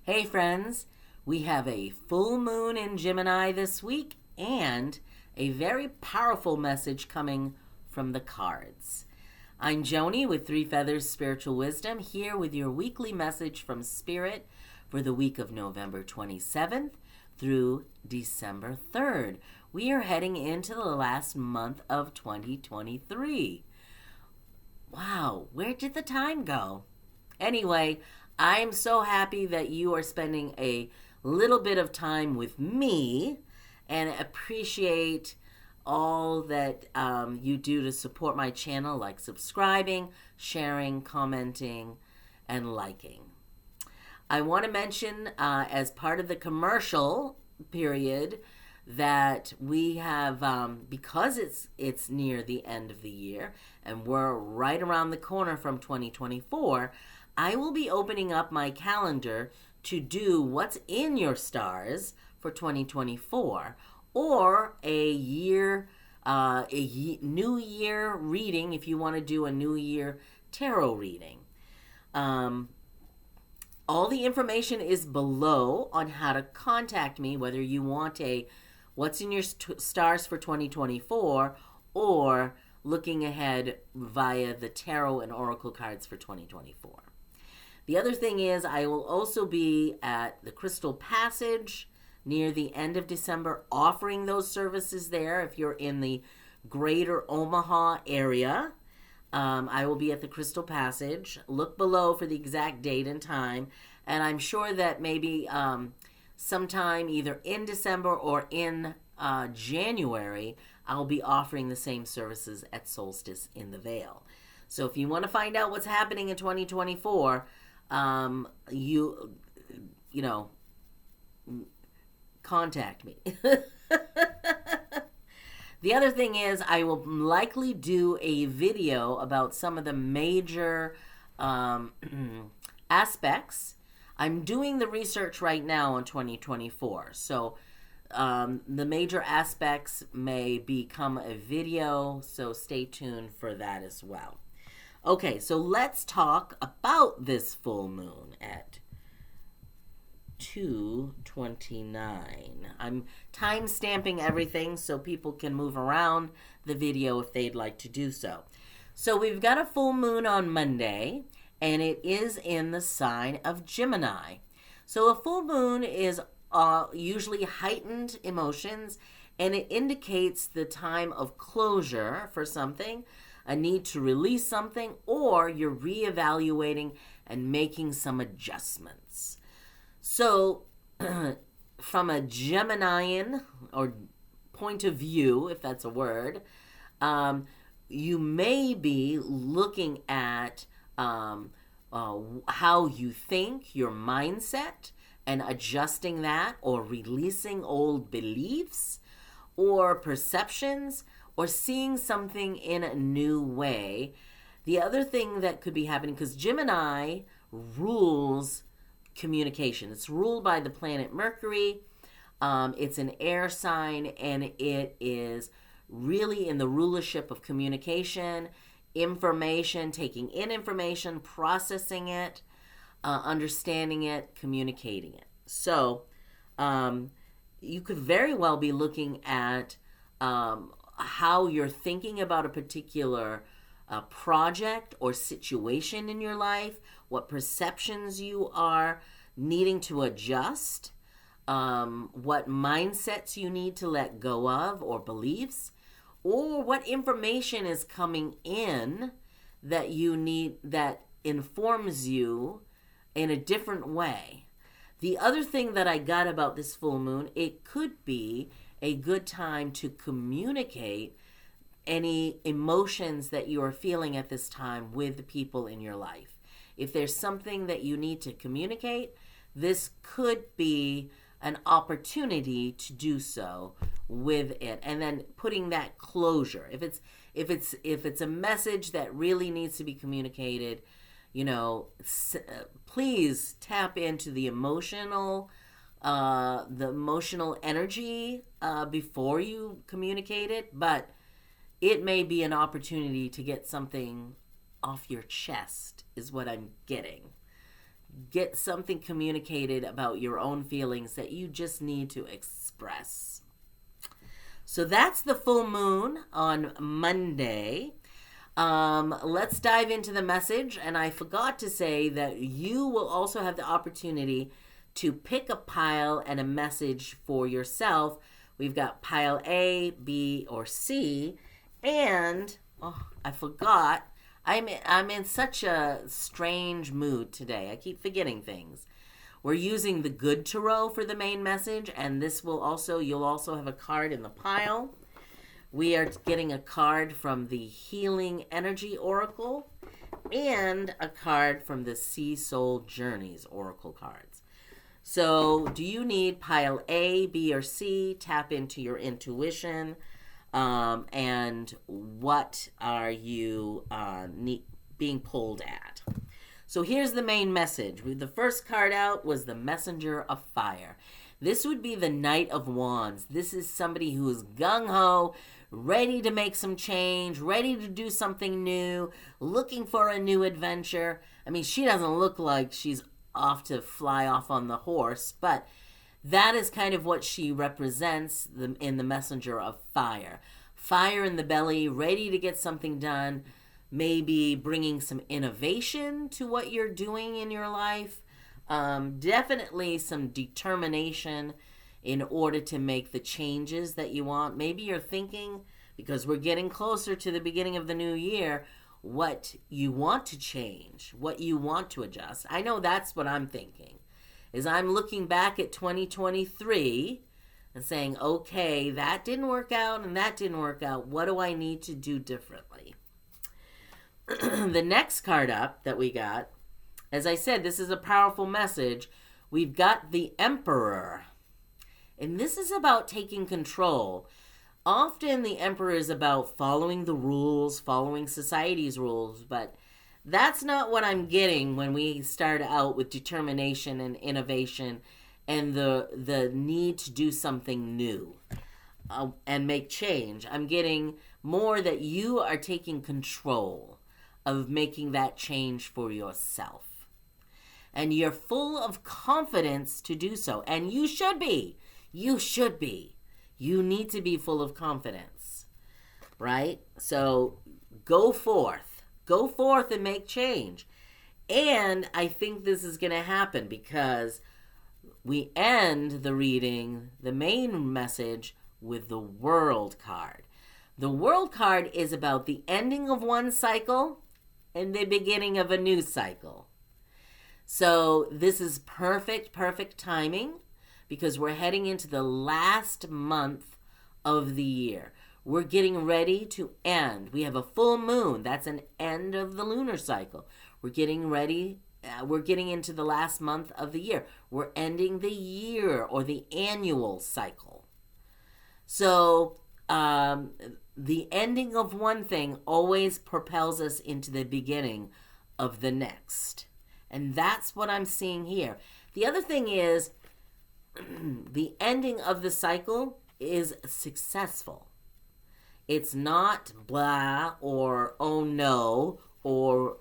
Hey friends, we have a full moon in Gemini this week and a very powerful message coming from the cards. I'm Joni with Three Feathers Spiritual Wisdom here with your weekly message from Spirit for the week of November 27th through December 3rd. We are heading into the last month of 2023. Wow, where did the time go? Anyway, I'm so happy that you are spending a little bit of time with me and appreciate all that you do to support my channel, like subscribing, sharing, commenting, and liking. I want to mention as part of the commercial period that we have, because it's near the end of the year and we're right around the corner from 2024, I will be opening up my calendar to do what's in your stars for 2024 or a new year reading if you want to do a new year tarot reading. All the information is below on how to contact me, whether you want a what's in your stars for 2024 or looking ahead via the tarot and oracle cards for 2024. The other thing is I will also be at the Crystal Passage near the end of December offering those services there. If you're in the greater Omaha area, I will be at the Crystal Passage. Look below for the exact date and time. And I'm sure that maybe sometime either in December or in January, I'll be offering the same services at Solstice in the Vale. So if you want to find out what's happening in 2024, you know, contact me. The other thing is I will likely do a video about some of the major aspects. I'm doing the research right now on 2024. So the major aspects may become a video, so stay tuned for that as well. Okay, so let's talk about this full moon at 2:29. I'm time stamping everything so people can move around the video if they'd like to do so. So we've got a full moon on Monday, and it is in the sign of Gemini. So a full moon is usually heightened emotions, and it indicates the time of closure for something, a need to release something, or you're reevaluating and making some adjustments. So from a Geminian or point of view, if that's a word, you may be looking at how you think, your mindset, and adjusting that or releasing old beliefs or perceptions or seeing something in a new way. The other thing that could be happening, because Gemini rules communication. It's ruled by the planet Mercury. It's an air sign, and it is really in the rulership of communication, information, taking in information, processing it, understanding it, communicating it. So you could very well be looking at how you're thinking about a particular project or situation in your life, what perceptions you are needing to adjust, what mindsets you need to let go of or beliefs, or what information is coming in that you need that informs you in a different way. The other thing that I got about this full moon, it could be a good time to communicate any emotions that you are feeling at this time with the people in your life. If there's something that you need to communicate, this could be an opportunity to do so with it, and then putting that closure. If it's a message that really needs to be communicated, please tap into the emotional energy before you communicate it, but it may be an opportunity to get something off your chest is what I'm getting. get something communicated about your own feelings that you just need to express. So that's the full moon on Monday. Let's dive into the message. And I forgot to say that you will also have the opportunity to pick a pile and a message for yourself. We've got pile A, B, or C. And, I forgot. I'm in such a strange mood today. I keep forgetting things. We're using the Good Tarot for the main message, and you'll also have a card in the pile. We are getting a card from the Healing Energy Oracle and a card from the Sea Soul Journeys Oracle cards. So, do you need pile A, B, or C? Tap into your intuition. And what are you being pulled at? So here's the main message. The first card out was the Messenger of Fire. This would be the Knight of Wands. This is somebody who is gung-ho, ready to make some change, ready to do something new, looking for a new adventure. I mean, she doesn't look like she's off to fly off on the horse, but that is kind of what she represents in the Messenger of Fire. Fire in the belly, ready to get something done, maybe bringing some innovation to what you're doing in your life. Definitely some determination in order to make the changes that you want. Maybe you're thinking, because we're getting closer to the beginning of the new year, what you want to change, what you want to adjust. I know that's what I'm thinking. Is I'm looking back at 2023 and saying, okay, that didn't work out and that didn't work out. What do I need to do differently? The next card up that we got, as I said, this is a powerful message. We've got the Emperor. And this is about taking control. Often the Emperor is about following the rules, following society's rules, but that's not what I'm getting when we start out with determination and innovation and the need to do something new and make change. I'm getting more that you are taking control of making that change for yourself. And you're full of confidence to do so. And you should be. You should be. You need to be full of confidence, right? So go forth. Go forth and make change. And I think this is going to happen because we end the reading, the main message, with the World card. The World card is about the ending of one cycle and the beginning of a new cycle. So this is perfect timing because we're heading into the last month of the year. We're getting ready to end. We have a full moon. That's an end of the lunar cycle. We're getting ready. We're getting into the last month of the year. We're ending the year or the annual cycle. So the ending of one thing always propels us into the beginning of the next. And that's what I'm seeing here. The other thing is the ending of the cycle is successful. It's not blah or oh no or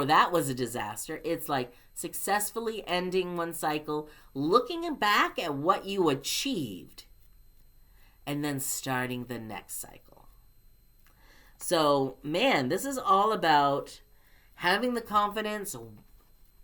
that was a disaster. It's like successfully ending one cycle, looking back at what you achieved, and then starting the next cycle. So, man, this is all about having the confidence,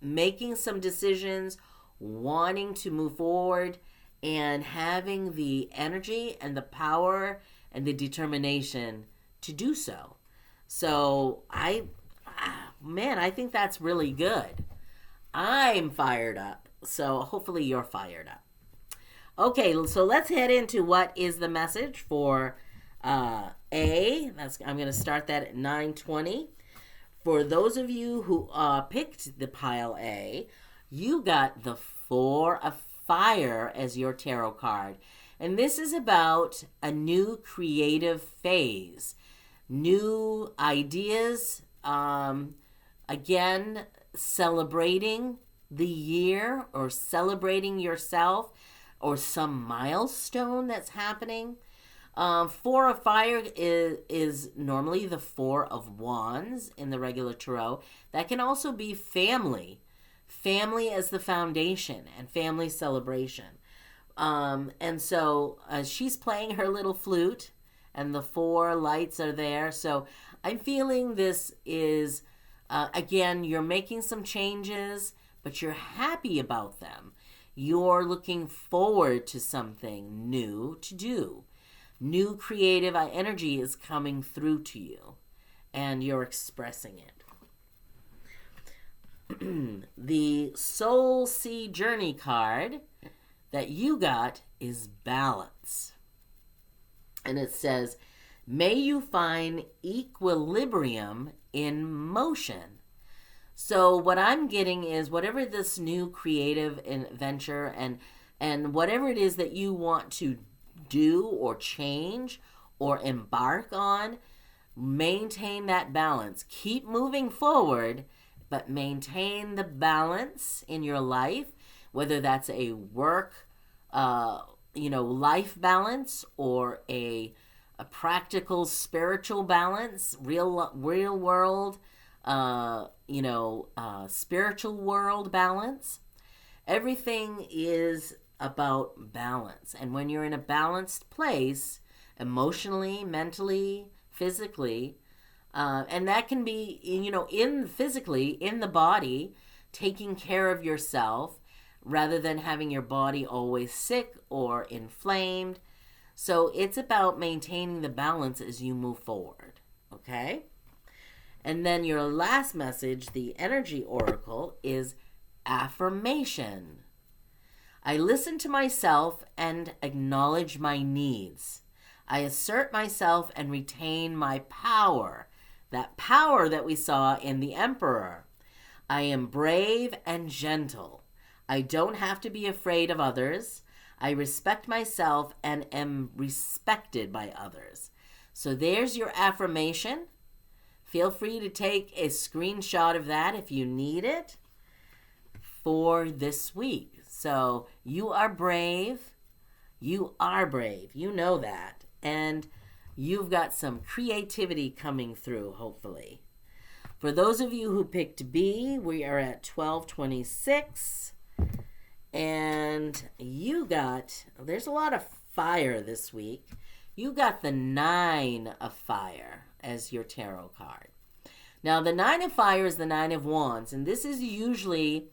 making some decisions, wanting to move forward, and having the energy and the power and the determination to do so. So, I think that's really good. I'm fired up. So hopefully you're fired up. Okay, so let's head into what is the message for A. I'm going to start that at 9:20. For those of you who picked the pile A, you got the Four of Fire as your tarot card. And this is about a new creative phase, new ideas, again, celebrating the year or celebrating yourself or some milestone that's happening. Four of Fire is normally the Four of Wands in the regular tarot. That can also be family family as the foundation and family celebration. And so she's playing her little flute, and the 4 lights are there. So I'm feeling this is, again, you're making some changes, but you're happy about them. You're looking forward to something new to do. New creative energy is coming through to you, and you're expressing it. The Soul Sea Journey card that you got is Balance. And it says, may you find equilibrium in motion. So what I'm getting is whatever this new creative venture and whatever it is that you want to do or change or embark on, maintain that balance. Keep moving forward, but maintain the balance in your life, whether that's a work, life balance, or a practical spiritual balance, real world, spiritual world balance. Everything is about balance. And when you're in a balanced place, emotionally, mentally, physically, and that can be, physically, in the body, taking care of yourself rather than having your body always sick or inflamed. So it's about maintaining the balance as you move forward, okay? And then your last message, the energy oracle, is affirmation. I listen to myself and acknowledge my needs. I assert myself and retain my power. That power that we saw in the Emperor. I am brave and gentle. I don't have to be afraid of others. I respect myself and am respected by others. So there's your affirmation. Feel free to take a screenshot of that if you need it for this week. So you are brave. You are brave. You know that. And you've got some creativity coming through, hopefully. For those of you who picked B, we are at 1226. And you got, there's a lot of fire this week. You got the 9 of Fire as your tarot card. Now, the 9 of Fire is the 9 of Wands. And this is usually,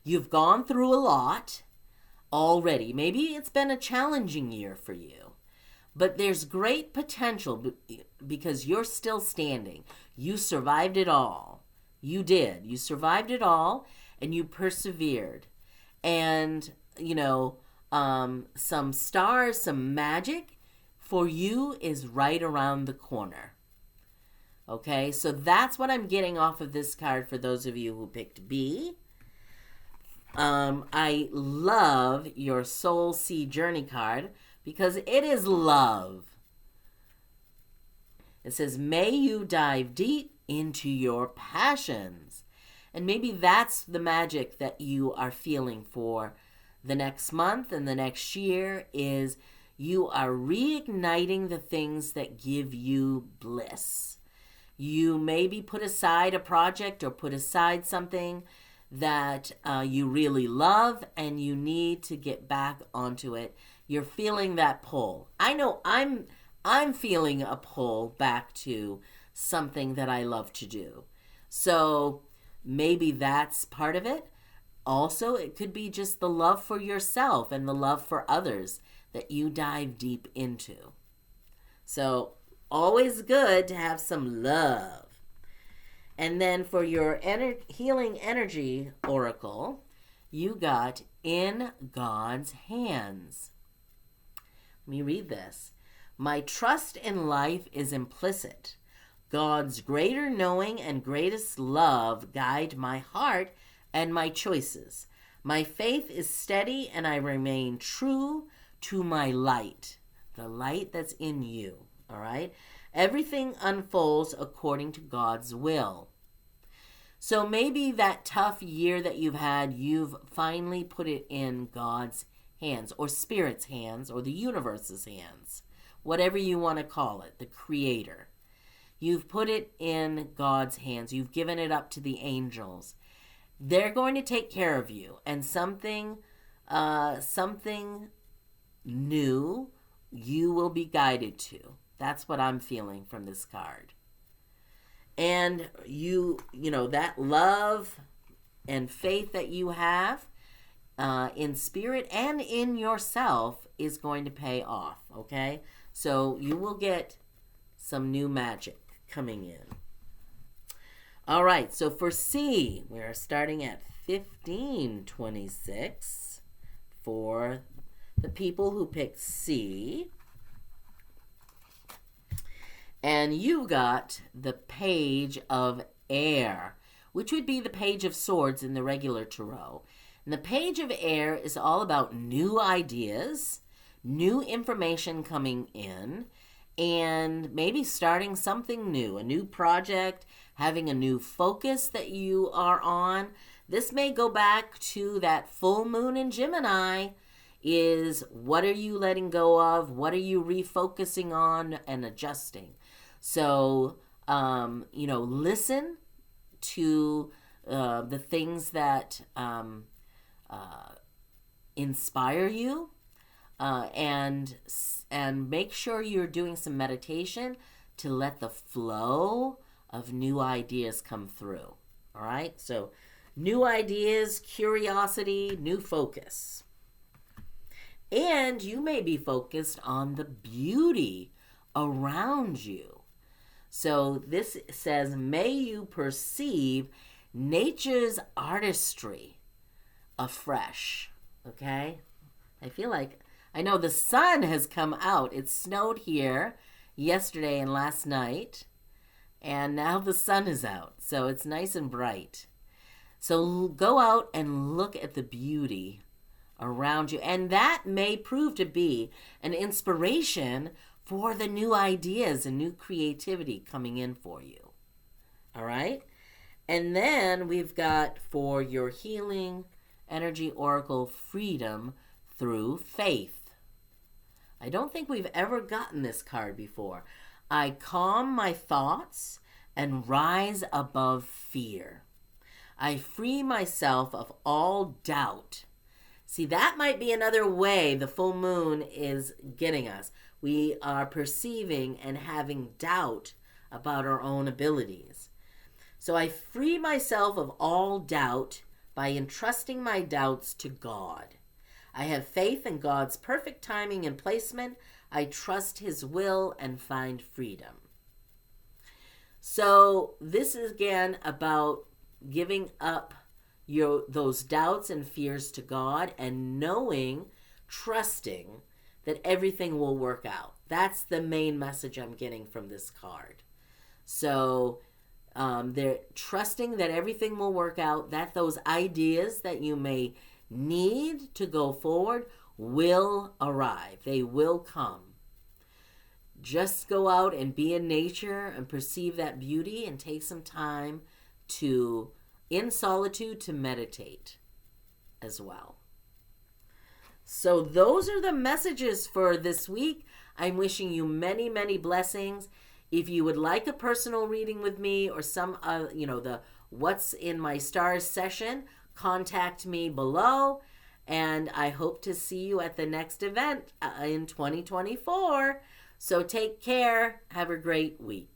you've gone through a lot already. Maybe it's been a challenging year for you. But there's great potential because you're still standing. You survived it all. You did. You survived it all, and you persevered. And, some stars, some magic for you is right around the corner. Okay, so that's what I'm getting off of this card for those of you who picked B. I love your Soul Sea Journey card because it is love. It says, may you dive deep into your passions. And maybe that's the magic that you are feeling for the next month and the next year is you are reigniting the things that give you bliss. You maybe put aside a project or put aside something that you really love and you need to get back onto it. You're feeling that pull. I know I'm feeling a pull back to something that I love to do. So maybe that's part of it. Also, it could be just the love for yourself and the love for others that you dive deep into. So always good to have some love. And then for your healing energy oracle, you got in God's hands. Let me read this. My trust in life is implicit. God's greater knowing and greatest love guide my heart and my choices. My faith is steady and I remain true to my light, the light that's in you, all right? Everything unfolds according to God's will. So maybe that tough year that you've had, you've finally put it in God's hands or Spirit's hands or the universe's hands, whatever you want to call it, the Creator. You've put it in God's hands. You've given it up to the angels. they're going to take care of you, and something new you will be guided to. That's what I'm feeling from this card. And you know, that love and faith that you have in spirit and in yourself is going to pay off, okay? So you will get some new magic coming in. All right, so for C, we're starting at 1526 for the people who picked C. And you got the Page of Air, which would be the Page of Swords in the regular tarot. And the Page of Air is all about new ideas, new information coming in, and maybe starting something new, a new project, having a new focus that you are on. This may go back to that full moon in Gemini. Is what are you letting go of? What are you refocusing on and adjusting? So, you know, listen to the things that inspire you, and make sure you're doing some meditation to let the flow of new ideas come through. All right? So, new ideas, curiosity, new focus. And you may be focused on the beauty around you. So this says, may you perceive nature's artistry afresh. Okay? I feel like, I know the sun has come out. It snowed here yesterday and last night. And now the sun is out. So it's nice and bright. So go out and look at the beauty around you, and that may prove to be an inspiration for the new ideas and new creativity coming in for you. All right? And then we've got for your healing energy oracle, freedom through faith. I don't think we've ever gotten this card before. I calm my thoughts and rise above fear. I free myself of all doubt. See, that might be another way the full moon is getting us. We are perceiving and having doubt about our own abilities. So I free myself of all doubt by entrusting my doubts to God. I have faith in God's perfect timing and placement. I trust His will and find freedom. So this is again about giving up those doubts and fears to God and knowing, trusting that everything will work out. That's the main message I'm getting from this card. So they're trusting that everything will work out, that those ideas that you may need to go forward will arrive. They will come. Just go out and be in nature and perceive that beauty and take some time to, in solitude, to meditate as well. So those are the messages for this week. I'm wishing you many, many blessings. If you would like a personal reading with me or some, the What's in My Stars session, contact me below. And I hope to see you at the next event in 2024. So take care. Have a great week.